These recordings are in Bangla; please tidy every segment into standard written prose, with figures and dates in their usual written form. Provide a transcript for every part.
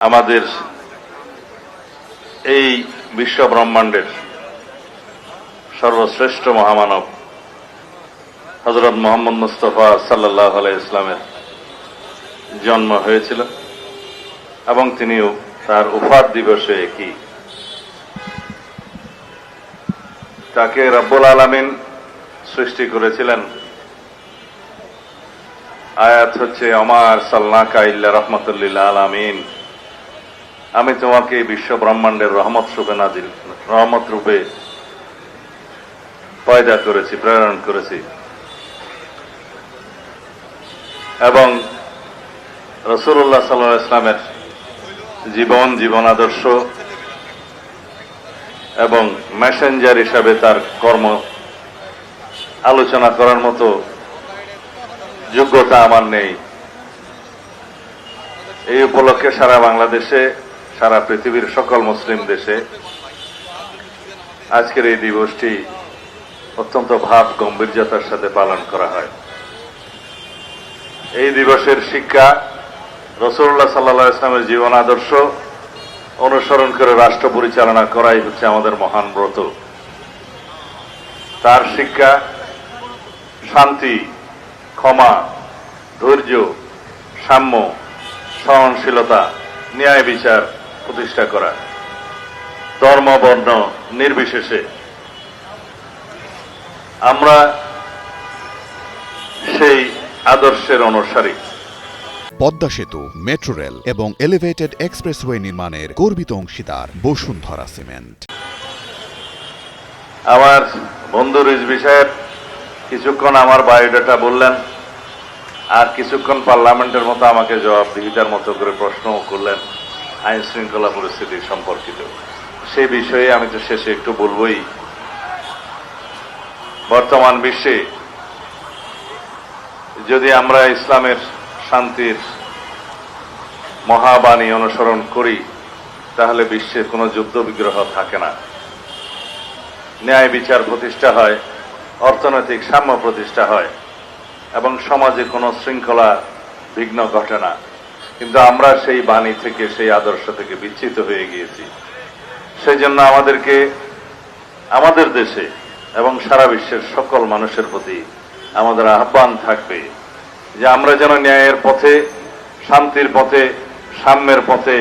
আমাদের এই বিশ্ব ব্রহ্মাণ্ডের সর্বশ্রেষ্ঠ মহামানব হযরত মুহাম্মদ মুস্তাফা সাল্লাল্লাহু আলাইহি ইসলামের জন্ম হয়েছিল এবং তিনিও তার ওফাত দিবসে কি তাকে রব্বুল আলামিন সৃষ্টি করেছিলেন। আয়াত হচ্ছে ওমা আরসালনাকা ইল্লা রাহমাতাল লিল আলামিন, আমি তোমাকে বিশ্ব ব্রহ্মাণ্ডের রহমত রূপে পয়দা করেছি, প্রেরণ করেছি। এবং রাসূলুল্লাহ সাল্লাল্লাহু আলাইহি ওয়াসাল্লামের জীবন আদর্শ এবং মেসেঞ্জার হিসাবে তার কর্ম আলোচনা করার মতো যোগ্যতা আমার নেই। এই উপলক্ষে সারা বাংলাদেশে, সারা পৃথিবীর সকল মুসলিম দেশে আজকের এই দিবসটি অত্যন্ত ভাব গম্ভীর্যতার সাথে পালন করা হয়। এই দিবসের শিক্ষা রাসূলুল্লাহ সাল্লাল্লাহু আলাইহি ওয়াসাল্লামের জীবন আদর্শ অনুসরণ করে রাষ্ট্র পরিচালনা করাই হচ্ছে আমাদের মহান ব্রত। তার শিক্ষা শান্তি, ক্ষমা, ধৈর্য, সাম্য, সহনশীলতা, ন্যায় বিচার প্রতিষ্ঠা করা, ধর্ম বর্ণ নির্বিশেষে। আমরা সেই আদর্শের অনুসারী। পদ্মা সেতু, মেট্রো রেল এবং এলিভেটেড এক্সপ্রেসওয়ে নির্মাণের গর্বিত অংশীদার বসুন্ধরা সিমেন্ট। আমার বন্ধু রিজভী সাহেব কিছুক্ষণ আমার বায়োডাটা বললেন, আর কিছুক্ষণ পার্লামেন্টের মতো আমাকে জবাবদিহিতার মতো করে প্রশ্নও করলেন আইন শৃঙ্খলা পরিস্থিতি সম্পর্কিত। সেই বিষয়ে আমি তো শেষে একটু বলবই। বর্তমান বিশ্বে যদি আমরা ইসলামের শান্তির মহাবাণী অনুসরণ করি তাহলে বিশ্বের কোনো যুদ্ধ বিগ্রহ থাকে না, ন্যায় বিচার প্রতিষ্ঠা হয়, অর্থনৈতিক সাম্য প্রতিষ্ঠা হয় এবং সমাজে কোনো শৃঙ্খলা বিঘ্ন ঘটে না। কিন্তু আমরা সেই বাণী থেকে, সেই আদর্শ থেকে বিচ্যুত হয়ে গিয়েছি। সেই জন্য আমাদেরকে আমাদের দেশে এবং সারা বিশ্বের সকল মানুষের প্রতি আমাদের আহ্বান থাকবে যে আমরা যেন ন্যায়ের পথে, শান্তির পথে, সাম্যের পথে,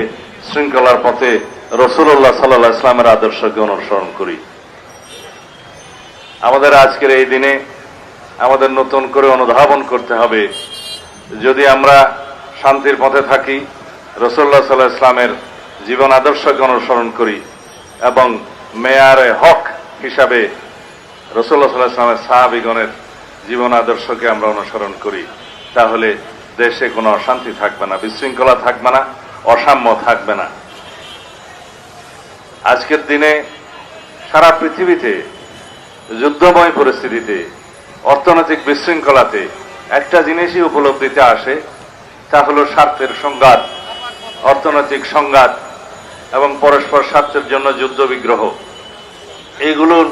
শৃঙ্খলার পথে রাসূলুল্লাহ সাল্লাল্লাহু আলাইহি ওয়াসাল্লামের আদর্শকে অনুসরণ করি। আমাদের আজকের এই দিনে আমাদের নতুন করে অনুধাবন করতে হবে, যদি আমরা শান্তির পথে থাকি, রাসূলুল্লাহ সাল্লাল্লাহু আলাইহি ওয়াসাল্লামের জীবন আদর্শকে অনুসরণ করি এবং মেয়ারে হক হিসাবে রাসূলুল্লাহ সাল্লাল্লাহু আলাইহি ওয়াসাল্লামের সাহাবীগণের জীবন আদর্শকে আমরা অনুসরণ করি, তাহলে দেশে কোনো অশান্তি থাকবে না, বিশৃঙ্খলা থাকবে না, অসাম্য থাকবে না। আজকের দিনে সারা পৃথিবীতে যুদ্ধময় পরিস্থিতিতে, অর্থনৈতিক বিশৃঙ্খলাতে একটা জিনিসই উপলব্ধিতে আসে, তা হল স্বার্থের সংঘাত, অর্থনৈতিক সংঘাত এবং পরস্পর স্বার্থের জন্য যুদ্ধ বিগ্রহ। এইগুলোর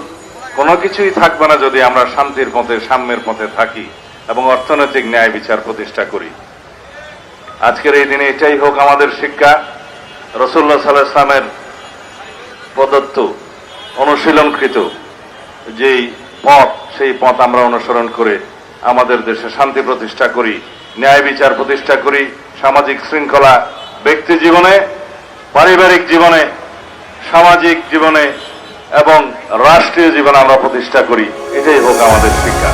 কোনো কিছুই থাকবে না যদি আমরা শান্তির পথে, সাম্যের পথে থাকি এবং অর্থনৈতিক ন্যায় বিচার প্রতিষ্ঠা করি। আজকের এই দিনে এটাই হোক আমাদের শিক্ষা। রাসূলুল্লাহ সাল্লাল্লাহু আলাইহি ওয়াসাল্লামের প্রদত্ত, অনুশীলনকৃত যেই পথ, সেই পথ আমরা অনুসরণ করে আমাদের দেশে শান্তি প্রতিষ্ঠা করি, ন্যায় বিচার প্রতিষ্ঠা করি, সামাজিক শৃঙ্খলা ব্যক্তি জীবনে, পারিবারিক জীবনে, সামাজিক জীবনে এবং রাষ্ট্রীয় জীবনে আমরা প্রতিষ্ঠা করি। এটাই হোক আমাদের শিক্ষা।